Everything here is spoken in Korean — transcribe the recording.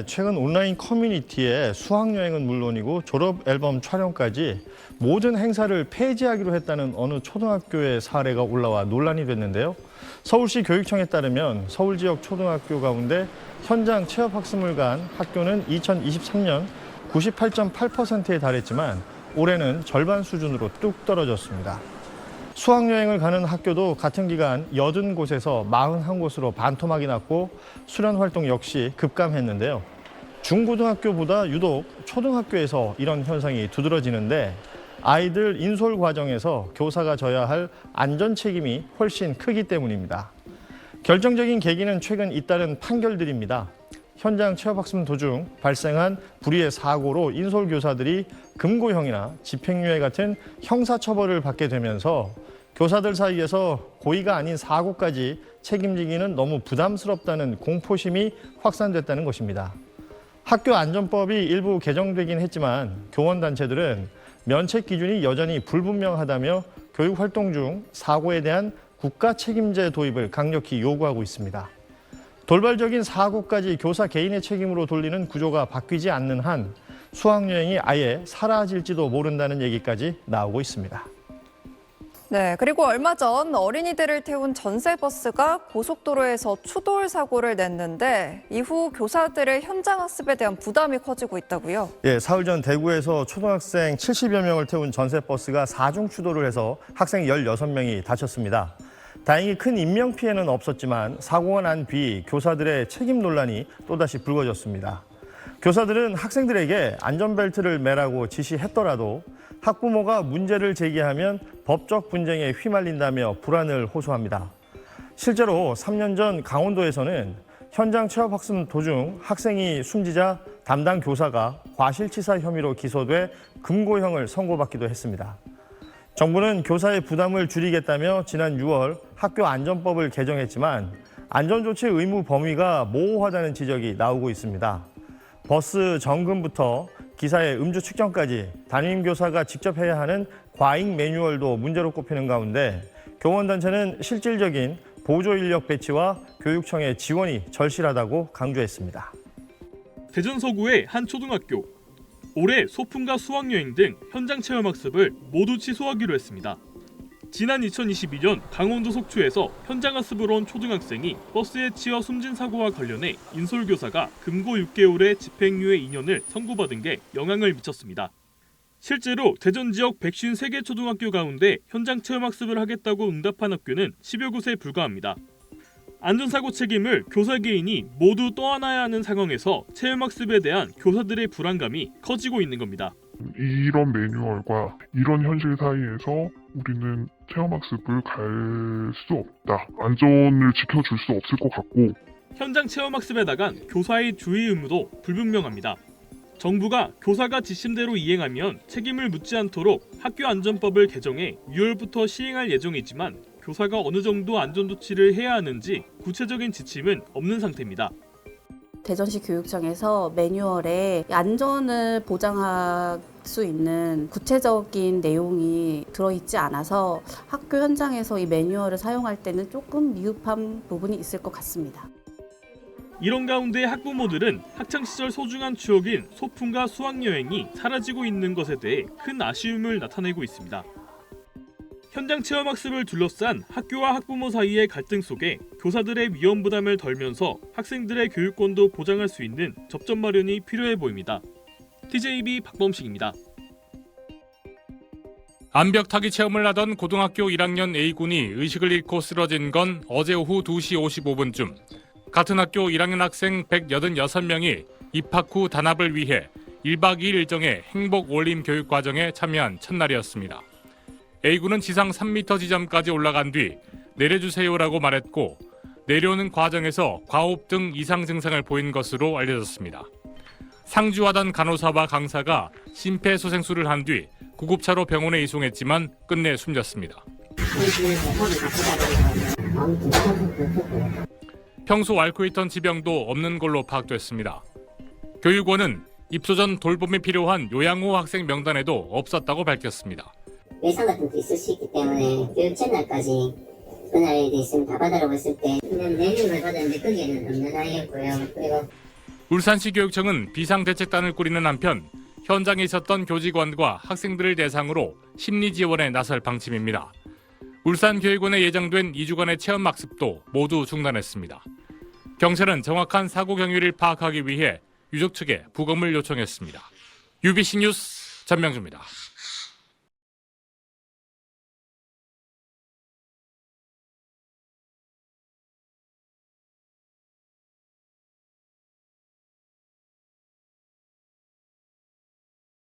최근 온라인 커뮤니티에 수학여행은 물론이고 졸업 앨범 촬영까지 모든 행사를 폐지하기로 했다는 어느 초등학교의 사례가 올라와 논란이 됐는데요. 서울시 교육청에 따르면 서울 지역 초등학교 가운데 현장 체험학습을 간 학교는 2023년 98.8%에 달했지만 올해는 절반 수준으로 뚝 떨어졌습니다. 수학여행을 가는 학교도 같은 기간 80곳에서 41곳으로 반토막이 났고 수련 활동 역시 급감했는데요. 중고등학교보다 유독 초등학교에서 이런 현상이 두드러지는데 아이들 인솔 과정에서 교사가 져야 할 안전 책임이 훨씬 크기 때문입니다. 결정적인 계기는 최근 잇따른 판결들입니다. 현장 체험학습 도중 발생한 불의의 사고로 인솔 교사들이 금고형이나 집행유예 같은 형사처벌을 받게 되면서 교사들 사이에서 고의가 아닌 사고까지 책임지기는 너무 부담스럽다는 공포심이 확산됐다는 것입니다. 학교 안전법이 일부 개정되긴 했지만 교원단체들은 면책 기준이 여전히 불분명하다며 교육활동 중 사고에 대한 국가 책임제 도입을 강력히 요구하고 있습니다. 돌발적인 사고까지 교사 개인의 책임으로 돌리는 구조가 바뀌지 않는 한 수학여행이 아예 사라질지도 모른다는 얘기까지 나오고 있습니다. 네, 그리고 얼마 전 어린이들을 태운 전세버스가 고속도로에서 추돌 사고를 냈는데 이후 교사들의 현장 학습에 대한 부담이 커지고 있다고요? 사흘 전 대구에서 초등학생 70여 명을 태운 전세버스가 4중 추돌을 해서 학생 16명이 다쳤습니다. 다행히 큰 인명피해는 없었지만 사고가 난 뒤 교사들의 책임 논란이 또다시 불거졌습니다. 교사들은 학생들에게 안전벨트를 매라고 지시했더라도 학부모가 문제를 제기하면 법적 분쟁에 휘말린다며 불안을 호소합니다. 실제로 3년 전 강원도에서는 현장 체험학습 도중 학생이 숨지자 담당 교사가 과실치사 혐의로 기소돼 금고형을 선고받기도 했습니다. 정부는 교사의 부담을 줄이겠다며 지난 6월 학교 안전법을 개정했지만 안전조치 의무 범위가 모호하다는 지적이 나오고 있습니다. 버스 점검부터 기사의 음주 측정까지 담임교사가 직접 해야 하는 과잉 매뉴얼도 문제로 꼽히는 가운데 교원단체는 실질적인 보조인력 배치와 교육청의 지원이 절실하다고 강조했습니다. 대전 서구의 한 초등학교. 올해 소풍과 수학여행 등 현장 체험학습을 모두 취소하기로 했습니다. 지난 2022년 강원도 속초에서 현장 학습을 온 초등학생이 버스에 치여 숨진 사고와 관련해 인솔교사가 금고 6개월의 집행유예 2년을 선고받은 게 영향을 미쳤습니다. 실제로 대전 지역 153개 초등학교 가운데 현장 체험학습을 하겠다고 응답한 학교는 10여 곳에 불과합니다. 안전사고 책임을 교사 개인이 모두 떠안아야 하는 상황에서 체험학습에 대한 교사들의 불안감이 커지고 있는 겁니다. 이런 매뉴얼과 이런 현실 사이에서 우리는 체험학습을 갈 수 없다. 안전을 지켜줄 수 없을 것 같고. 현장 체험학습에 나간 교사의 주의 의무도 불분명합니다. 정부가 교사가 지침대로 이행하면 책임을 묻지 않도록 학교 안전법을 개정해 6월부터 시행할 예정이지만 교사가 어느 정도 안전조치를 해야 하는지 구체적인 지침은 없는 상태입니다. 대전시 교육청에서 매뉴얼에 안전을 보장할 수 있는 구체적인 내용이 들어있지 않아서 학교 현장에서 이 매뉴얼을 사용할 때는 조금 미흡한 부분이 있을 것 같습니다. 이런 가운데 학부모들은 학창시절 소중한 추억인 소풍과 수학여행이 사라지고 있는 것에 대해 큰 아쉬움을 나타내고 있습니다. 현장 체험학습을 둘러싼 학교와 학부모 사이의 갈등 속에 교사들의 위험 부담을 덜면서 학생들의 교육권도 보장할 수 있는 접점 마련이 필요해 보입니다. TJB 박범식입니다. 암벽 타기 체험을 하던 고등학교 1학년 A군이 의식을 잃고 쓰러진 건 어제 오후 2시 55분쯤 같은 학교 1학년 학생 186명이 입학 후 단합을 위해 1박 2일 일정의 행복 올림 교육 과정에 참여한 첫날이었습니다. A군은 지상 3m 지점까지 올라간 뒤 내려주세요라고 말했고 내려오는 과정에서 과호흡 등 이상 증상을 보인 것으로 알려졌습니다. 상주하던 간호사와 강사가 심폐소생술을 한 뒤 구급차로 병원에 이송했지만 끝내 숨졌습니다. 평소 앓고 있던 지병도 없는 걸로 파악됐습니다. 교육원은 입소 전 돌봄이 필요한 요양호 학생 명단에도 없었다고 밝혔습니다. 외상 같은 것도 있을 수 있기 때문에 교육 전날까지 그날에 있으면 다 받으라고 했을 때 내년을 받았는데 거기에는 없는 아이였고요. 그리고 울산시 교육청은 비상대책단을 꾸리는 한편 현장에 있었던 교직원과 학생들을 대상으로 심리 지원에 나설 방침입니다. 울산교육원에 예정된 2주간의 체험학습도 모두 중단했습니다. 경찰은 정확한 사고 경위를 파악하기 위해 유족 측에 부검을 요청했습니다. UBC 뉴스 전명주입니다.